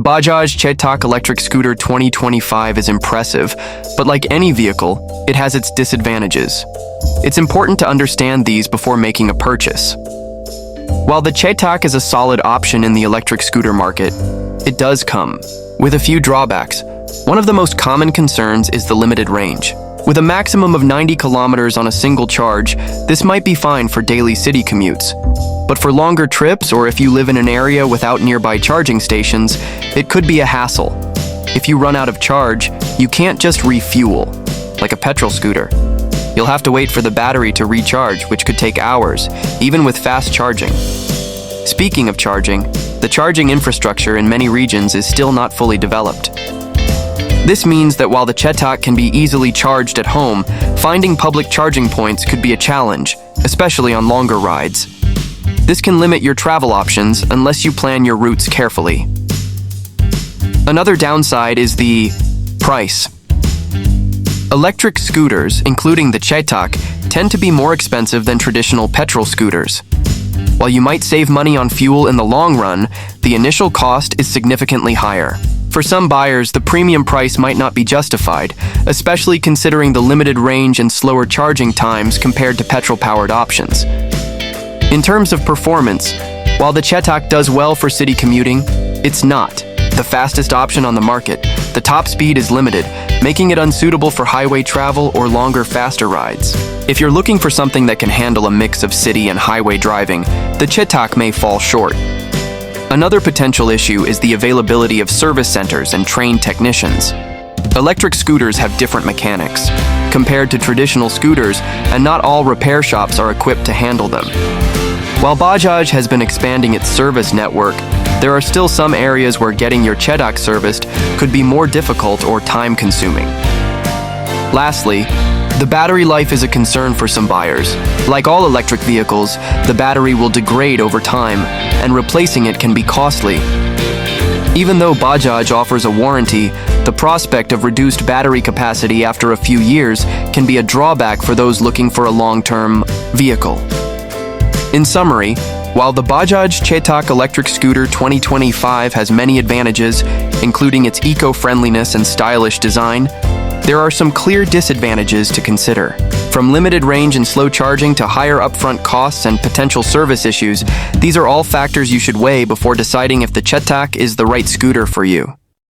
Bajaj Chetak Electric Scooter 2025 is impressive, but like any vehicle, it has its disadvantages. It's important to understand these before making a purchase. While the Chetak is a solid option in the electric scooter market, it does come with a few drawbacks. One of the most common concerns is the limited range. With a maximum of 90 kilometers on a single charge, this might be fine for daily city commutes. But for longer trips, or if you live in an area without nearby charging stations, it could be a hassle. If you run out of charge, you can't just refuel, like a petrol scooter. You'll have to wait for the battery to recharge, which could take hours, even with fast charging. Speaking of charging, the charging infrastructure in many regions is still not fully developed. This means that while the Chetak can be easily charged at home, finding public charging points could be a challenge, especially on longer rides. This can limit your travel options unless you plan your routes carefully. Another downside is the price. Electric scooters, including the Chetak, tend to be more expensive than traditional petrol scooters. While you might save money on fuel in the long run, the initial cost is significantly higher. For some buyers, the premium price might not be justified, especially considering the limited range and slower charging times compared to petrol-powered options. In terms of performance, while the Chetak does well for city commuting, it's not the fastest option on the market. The top speed is limited, making it unsuitable for highway travel or longer, faster rides. If you're looking for something that can handle a mix of city and highway driving, the Chetak may fall short. Another potential issue is the availability of service centers and trained technicians. Electric scooters have different mechanics compared to traditional scooters, and not all repair shops are equipped to handle them. While Bajaj has been expanding its service network, there are still some areas where getting your Chetak serviced could be more difficult or time-consuming. Lastly, the battery life is a concern for some buyers. Like all electric vehicles, the battery will degrade over time, and replacing it can be costly. Even though Bajaj offers a warranty, the prospect of reduced battery capacity after a few years can be a drawback for those looking for a long-term vehicle. In summary, while the Bajaj Chetak Electric Scooter 2025 has many advantages, including its eco-friendliness and stylish design, there are some clear disadvantages to consider. From limited range and slow charging to higher upfront costs and potential service issues, these are all factors you should weigh before deciding if the Chetak is the right scooter for you.